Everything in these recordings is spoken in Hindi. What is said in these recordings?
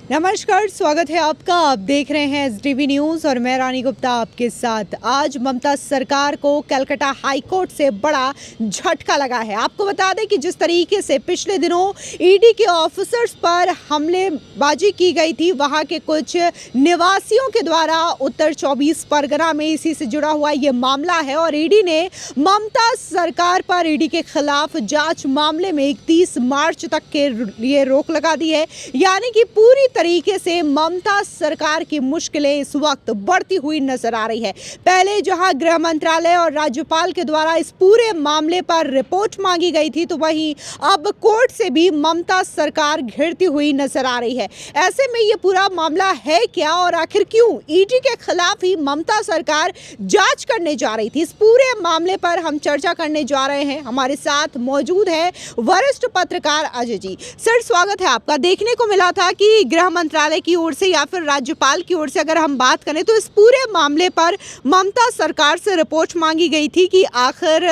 नमस्कार, स्वागत है आपका। आप देख रहे हैं एसडीवी न्यूज़ और मैं रानी गुप्ता आपके साथ। आज ममता सरकार को कलकत्ता हाई कोर्ट से बड़ा झटका लगा है। आपको बता दें कि जिस तरीके से पिछले दिनों ईडी के ऑफिसर्स पर हमलेबाजी की गई थी, वहां के कुछ निवासियों के द्वारा उत्तर 24 परगना में इसी से जुड़ा हुआ ये मामला है और ईडी ने ममता सरकार पर ईडी के खिलाफ जांच मामले में 31 मार्च तक के लिए रोक लगा दी है। यानी कि पूरी तरीके से ममता सरकार की मुश्किलें इस वक्त बढ़ती हुई नजर आ रही है। पहले जहां गृह मंत्रालय और राज्यपाल के द्वारा इस पूरे मामले पर रिपोर्ट मांगी गई थी, तो वहीं अब कोर्ट से भी ममता सरकार घिरती हुई नजर आ रही है। ऐसे में ये पूरा मामला है क्या और आखिर क्यों ईडी के खिलाफ ही ममता सरकार जांच करने जा रही थी, इस पूरे मामले पर हम चर्चा करने जा रहे हैं। हमारे साथ मौजूद है वरिष्ठ पत्रकार अजय जी। सर, स्वागत है आपका। देखने को मिला था कि गृह मंत्रालय की ओर से या फिर राज्यपाल की ओर से अगर हम बात करें तो इस पूरे मामले पर ममता सरकार से रिपोर्ट मांगी गई थी कि आखिर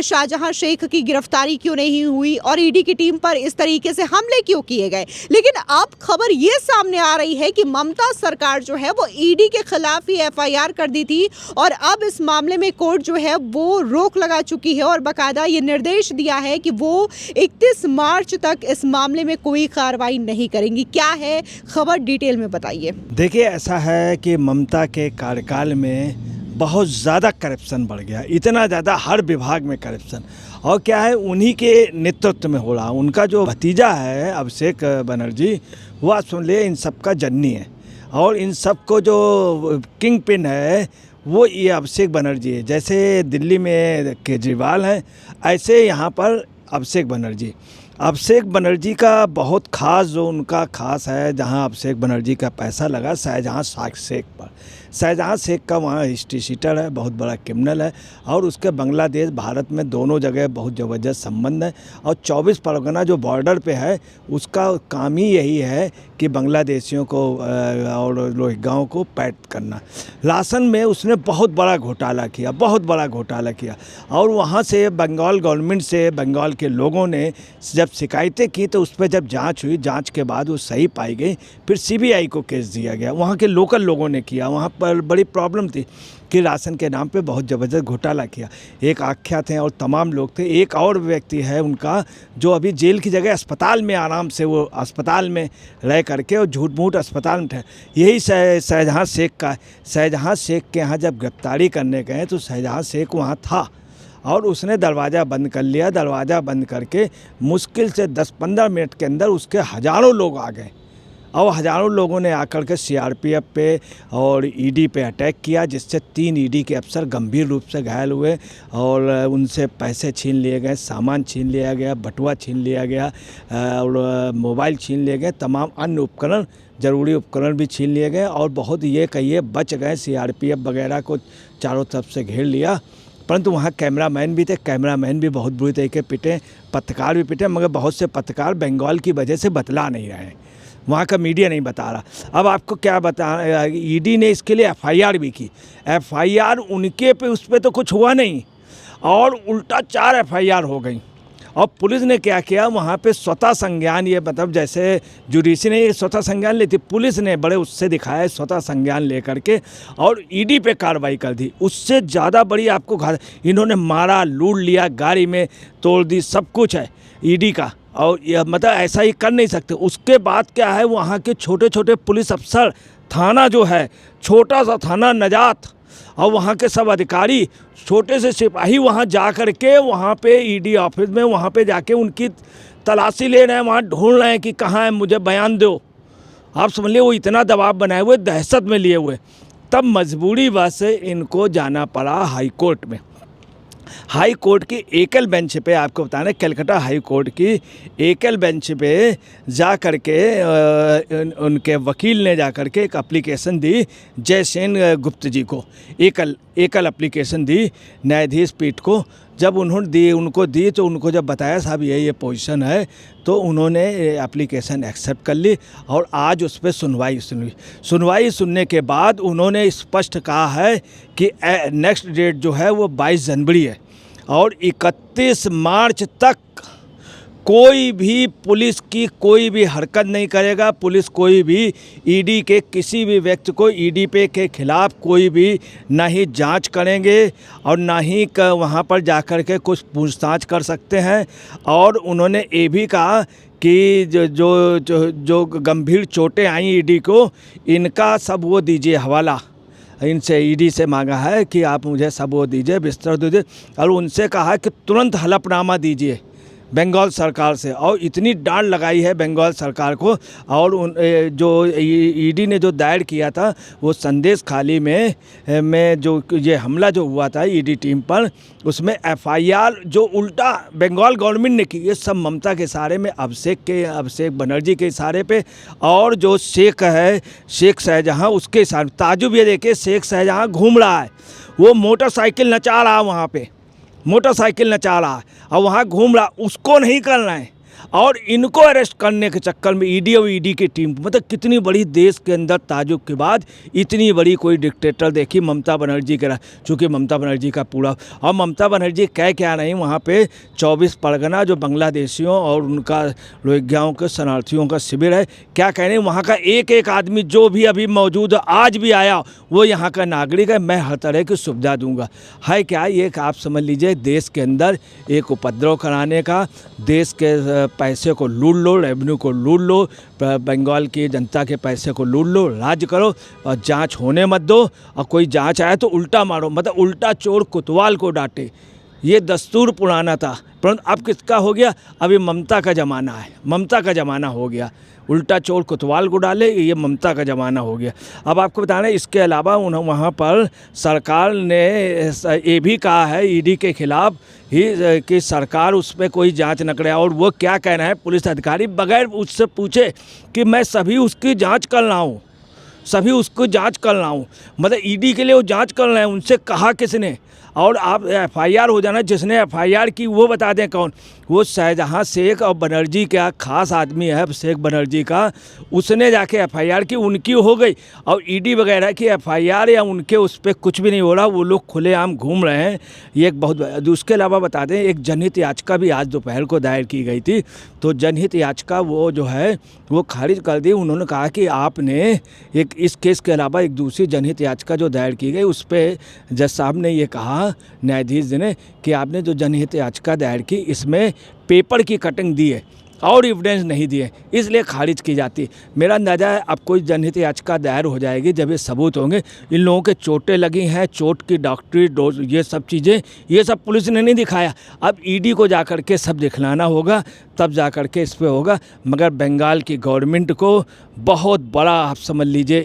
शाहजहां शेख की गिरफ्तारी क्यों नहीं हुई और ईडी की टीम पर इस तरीके से हमले क्यों किए गए। लेकिन अब खबर ये सामने आ रही है कि ममता सरकार जो है वो ईडी के खिलाफ ही एफआईआर कर दी थी और अब इस मामले में कोर्ट जो है वो रोक लगा चुकी है और बाकायदा ये निर्देश दिया है कि वो 31 मार्च तक इस मामले में कोई कार्रवाई नहीं करेंगी। क्या है खबर, डिटेल में बताइए। देखिए, ऐसा है कि ममता के कार्यकाल में बहुत ज़्यादा करप्शन बढ़ गया, इतना ज़्यादा हर विभाग में करप्शन। और क्या है, उन्हीं के नेतृत्व में हो रहा। उनका जो भतीजा है अभिषेक बनर्जी, वो आप सुन लिए इन सब का जननी है और इन सब को जो किंग पिन है वो ये अभिषेक बनर्जी है। जैसे दिल्ली में केजरीवाल हैं, ऐसे यहाँ पर अभिषेक बनर्जी का बहुत ख़ास, जो उनका ख़ास है, जहाँ अभिषेक बनर्जी का पैसा लगा शाहजहां शेख पर। शाहजहां शेख का वहाँ हिस्ट्री शीटर है, बहुत बड़ा क्रिमिनल है और उसके बांग्लादेश भारत में दोनों जगह बहुत ज़बरदस्त संबंध है। और 24 परगना जो बॉर्डर पे है, उसका काम ही यही है कि बांग्लादेशियों को और रोहिंग्याओं को पैट करना। राशन में उसने बहुत बड़ा घोटाला किया और वहाँ से बंगाल गवर्नमेंट से बंगाल के लोगों ने जब शिकायतें की तो उस पर जब जांच हुई, जांच के बाद वो सही पाई गई, फिर सीबीआई को केस दिया गया। वहाँ के लोकल लोगों ने किया, वहाँ पर बड़ी प्रॉब्लम थी कि राशन के नाम पे बहुत ज़बरदस्त घोटाला किया। एक आख्यात हैं और तमाम लोग थे। एक और व्यक्ति है उनका जो अभी जेल की जगह अस्पताल में आराम से वो अस्पताल में रह करके और झूठ मूठ अस्पताल में थे। यही शाहजहां शेख का। शाहजहां शेख के यहाँ जब गिरफ्तारी करने गए तो शाहजहां शेख वहाँ था और उसने दरवाज़ा बंद कर लिया। दरवाज़ा बंद करके मुश्किल से 10-15 मिनट के अंदर उसके हज़ारों लोग आ गए और हज़ारों लोगों ने आकर के सीआरपीएफ पे और ईडी पे अटैक किया, जिससे 3 ईडी के अफसर गंभीर रूप से घायल हुए और उनसे पैसे छीन लिए गए, सामान छीन लिया गया, बटुआ छीन लिया गया और मोबाइल छीन लिए गए, तमाम अन्य उपकरण, ज़रूरी उपकरण भी छीन लिए गए और बहुत ये कहिए बच गए। सीआरपीएफ वगैरह को चारों तरफ से घेर लिया, परंतु वहाँ कैमरामैन भी थे, कैमरामैन भी बहुत बुरी तरीके पिटे, पत्रकार भी पिटे, मगर बहुत से पत्रकार बंगाल की वजह से बतला नहीं रहे, वहाँ का मीडिया नहीं बता रहा। अब आपको क्या बता, ईडी ने इसके लिए एफआईआर भी की। एफआईआर उनके पे, उस पर तो कुछ हुआ नहीं और उल्टा 4 एफआईआर हो गई। और पुलिस ने क्या किया, वहाँ पे स्वतः संज्ञान, ये मतलब जैसे जुडिशरी ने स्वतः संज्ञान ली थी, पुलिस ने बड़े उससे दिखाया स्वतः संज्ञान ले करके और ईडी पे कार्रवाई कर दी। उससे ज़्यादा बड़ी आपको इन्होंने मारा, लूट लिया, गाड़ी में तोड़ दी, सब कुछ है ईडी का। और यह मतलब ऐसा ही कर नहीं सकते। उसके बाद क्या है, वहाँ के छोटे छोटे पुलिस अफसर, थाना जो है छोटा सा थाना नजात, और वहाँ के सब अधिकारी, छोटे से सिपाही वहाँ जा कर के वहाँ पे ईडी ऑफिस में वहाँ पे जाके उनकी तलाशी ले रहे हैं, वहाँ ढूंढ रहे हैं कि कहाँ है, मुझे बयान दो। आप समझ लिए, वो इतना दबाव बनाए हुए, दहशत में लिए हुए। तब मजबूरी बस इनको जाना पड़ा हाई कोर्ट में। हाई कोर्ट की एकल बेंच पे, आपको बताना, कलकत्ता हाई कोर्ट की एकल बेंच पे जा कर के उनके वकील ने जा कर के एक एप्लीकेशन दी जयसेन गुप्त जी को। एकल एप्लीकेशन दी न्यायाधीश पीठ को। जब उनको दी तो उनको जब बताया साहब ये पोजीशन है, तो उन्होंने एप्लीकेशन एक्सेप्ट कर ली और आज उस पर सुनवाई सुनने के बाद उन्होंने स्पष्ट कहा है कि नेक्स्ट डेट जो है वो 22 जनवरी है और 31 मार्च तक कोई भी पुलिस की कोई भी हरकत नहीं करेगा। पुलिस कोई भी ईडी के किसी भी व्यक्ति को ईडी पे के खिलाफ कोई भी ना ही जांच करेंगे और ना ही वहाँ पर जाकर के कुछ पूछताछ कर सकते हैं। और उन्होंने ये भी कहा कि जो गंभीर चोटें आई ईडी को, इनका सब वो दीजिए हवाला। इनसे ईडी से मांगा है कि आप मुझे सब वो दीजिए, बिस्तर दीजिए, और उनसे कहा कि तुरंत हलफनामा दीजिए बंगाल सरकार से। और इतनी डांट लगाई है बंगाल सरकार को। और जो ईडी ने जो दायर किया था वो संदेश खाली में जो ये हमला जो हुआ था ईडी टीम पर, उसमें एफआईआर जो उल्टा बंगाल गवर्नमेंट ने की, ये सब ममता के इशारे में, अभिषेक बनर्जी के इशारे पे, और जो शेख है शेख शाहजहाँ उसके इशारे। ताजुब ये देखिए, शेख शाहजहाँ घूम रहा है, वो मोटरसाइकिल नचा रहा है, वहाँ पे मोटरसाइकिल नचा रहा है और वहाँ घूम रहा, उसको नहीं करना है। और इनको अरेस्ट करने के चक्कर में ईडी और ईडी की टीम, मतलब कितनी बड़ी देश के अंदर ताजुब के बाद इतनी बड़ी कोई डिक्टेटर देखी ममता बनर्जी के, चूँकि ममता बनर्जी का पूरा, और ममता बनर्जी कह क्या नहीं, वहाँ पे 24 परगना जो बांग्लादेशियों और उनका रोहिंग्याओं के शरणार्थियों का शिविर है, क्या कह रहे हैं, वहाँ का एक एक आदमी जो भी अभी मौजूद आज भी आया वो यहाँ का नागरिक है, मैं हर तरह की सुविधा दूंगा। है क्या ये, आप समझ लीजिए देश के अंदर एक उपद्रव कराने का, देश के पैसे को लूट लो, रेवेन्यू को लूट लो, बंगाल की जनता के पैसे को लूट लो, राज करो और जांच होने मत दो। और कोई जांच आए तो उल्टा मारो, मतलब उल्टा चोर कोतवाल को डांटे। ये दस्तूर पुराना था, परंतु अब किसका हो गया, अभी ममता का ज़माना है, ममता का ज़माना हो गया। उल्टा चोर कोतवाल को डाले, ये ममता का ज़माना हो गया। अब आपको बता रहे हैं, इसके अलावा वहाँ पर सरकार ने ये भी कहा है ईडी के खिलाफ ही कि सरकार उस पर कोई जांच न करे। और वो क्या कह रहे हैं, पुलिस अधिकारी बगैर उससे पूछे कि मैं सभी उसकी जांच कर रहा हूँ, सभी उसको जांच कर रहा हूँ, मतलब ईडी के लिए वो जांच कर रहे हैं, उनसे कहा किसने। और आप एफआईआर हो जाना, जिसने एफआईआर की वो बता दें कौन, वो शाहजहाँ शेख और बनर्जी का खास आदमी है, अभिषेक बनर्जी का, उसने जाके एफआईआर की, उनकी हो गई। और ईडी वगैरह की एफआईआर या उनके उस पर कुछ भी नहीं हो रहा, वो लोग खुलेआम घूम रहे हैं। ये एक बहुत, उसके अलावा बता दें एक जनहित याचिका भी आज दोपहर को दायर की गई थी, तो जनहित याचिका वो जो है वो खारिज कर दी। उन्होंने कहा कि आपने एक इस केस के अलावा एक दूसरी जनहित याचिका जो दायर की गई, उस पर जज साहब ने ये कहा, न्यायाधीश जी ने, कि आपने जो जनहित याचिका दायर की इसमें पेपर की कटिंग दी है और एविडेंस नहीं दिए, इसलिए खारिज की जाती है। मेरा अंदाज़ा है अब कोई जनहित याचिका दायर हो जाएगी जब ये सबूत होंगे। इन लोगों के चोटें लगी हैं, चोट की डॉक्टरी डोज, ये सब चीज़ें, ये सब पुलिस ने नहीं दिखाया। अब ईडी को जाकर के सब दिखलाना होगा, तब जाकर के इस पे होगा। मगर बंगाल की गवर्नमेंट को बहुत बड़ा, आप समझ लीजिए,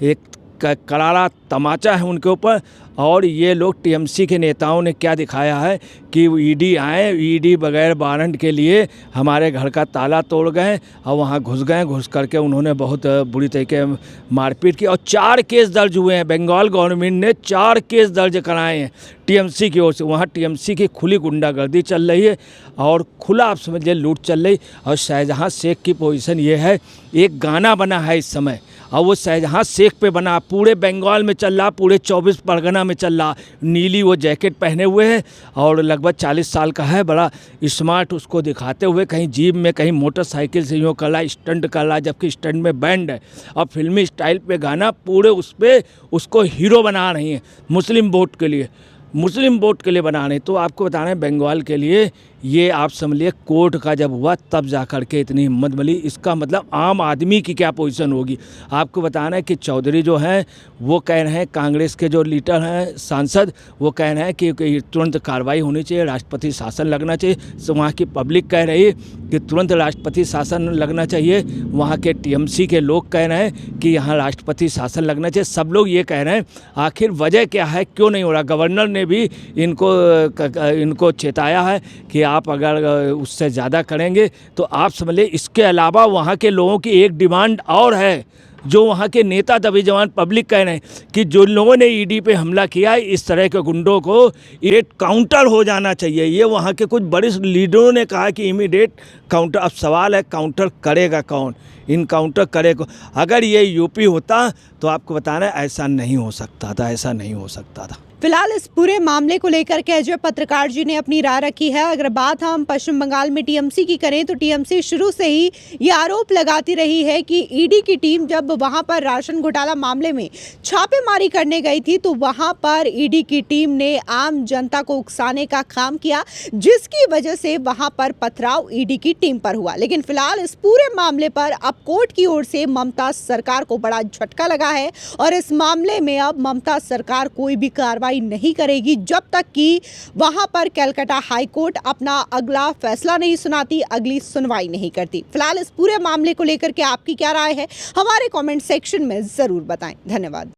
एक करारा तमाचा है उनके ऊपर। और ये लोग टीएमसी के नेताओं ने क्या दिखाया है कि ईडी आए, ईडी बगैर वारंट के लिए हमारे घर का ताला तोड़ गए और वहाँ घुस गए, घुस करके उन्होंने बहुत बुरी तरीके मारपीट की। और 4 केस दर्ज हुए हैं, बंगाल गवर्नमेंट ने 4 केस दर्ज कराए हैं टीएमसी की ओर से। वहाँ टीएमसी की खुली गुंडागर्दी चल रही है और खुला, आप समझिए, लूट चल रही। और शाहजहाँ शेख की पोजीशन ये है, एक गाना बना है इस समय और वो शाहजहाँ शेख पे बना, पूरे बंगाल में चल रहा, पूरे 24 परगना में चल रहा। नीली वो जैकेट पहने हुए है और लगभग 40 साल का है, बड़ा स्मार्ट, उसको दिखाते हुए कहीं जीप में, कहीं मोटरसाइकिल से यूँ कर रहा, स्टंट कर रहा, जबकि स्टंट में बैंड है और फिल्मी स्टाइल पे गाना, पूरे उस पर उसको हीरो बना रही हैं मुस्लिम वोट के लिए, मुस्लिम वोट के लिए बना रहे। तो आपको बता रहे हैं बंगाल के लिए ये, आप समझिए, कोर्ट का जब हुआ तब जा कर के इतनी हिम्मत मिली। इसका मतलब आम आदमी की क्या पोजीशन होगी। आपको बताना है कि चौधरी जो हैं वो कह रहे हैं, कांग्रेस के जो लीडर हैं, सांसद, वो कह रहे हैं कि तुरंत कार्रवाई होनी चाहिए, राष्ट्रपति शासन लगना चाहिए। तो वहाँ की पब्लिक कह रही है कि तुरंत राष्ट्रपति शासन लगना चाहिए। वहाँ के टीएमसी के लोग कह रहे हैं कि यहाँ राष्ट्रपति शासन लगना चाहिए। सब लोग ये कह रहे हैं, आखिर वजह क्या है, क्यों नहीं हो रहा। गवर्नर ने भी इनको चेताया है कि आप अगर उससे ज़्यादा करेंगे तो आप समझ लें। इसके अलावा वहाँ के लोगों की एक डिमांड और है, जो वहाँ के नेता दबे जवान पब्लिक कह रहे हैं कि जो लोगों ने ईडी पे हमला किया है, इस तरह के गुंडों को इमीडिएट काउंटर हो जाना चाहिए। ये वहाँ के कुछ बड़े लीडरों ने कहा कि इमीडिएट काउंटर। अब सवाल है काउंटर करेगा कौन, इनकाउंटर करेगा। अगर ये यूपी होता तो आपको बताना ऐसा नहीं हो सकता था, ऐसा नहीं हो सकता था। फिलहाल इस पूरे मामले को लेकर के अजय पत्रकार जी ने अपनी राय रखी है। अगर बात हम पश्चिम बंगाल में टीएमसी की करें तो टीएमसी शुरू से ही ये आरोप लगाती रही है कि ईडी की टीम जब वहां पर राशन घोटाला मामले में छापेमारी करने गई थी तो वहां पर ईडी की टीम ने आम जनता को उकसाने का काम किया, जिसकी वजह से वहां पर पथराव ईडी की टीम पर हुआ। लेकिन फिलहाल इस पूरे मामले पर अब कोर्ट की ओर से ममता सरकार को बड़ा झटका लगा है और इस मामले में अब ममता सरकार कोई भी कार्रवाई नहीं करेगी जब तक कि वहां पर कलकत्ता हाई कोर्ट अपना अगला फैसला नहीं सुनाती, अगली सुनवाई नहीं करती। फिलहाल इस पूरे मामले को लेकर के आपकी क्या राय है, हमारे कमेंट सेक्शन में जरूर बताएं। धन्यवाद।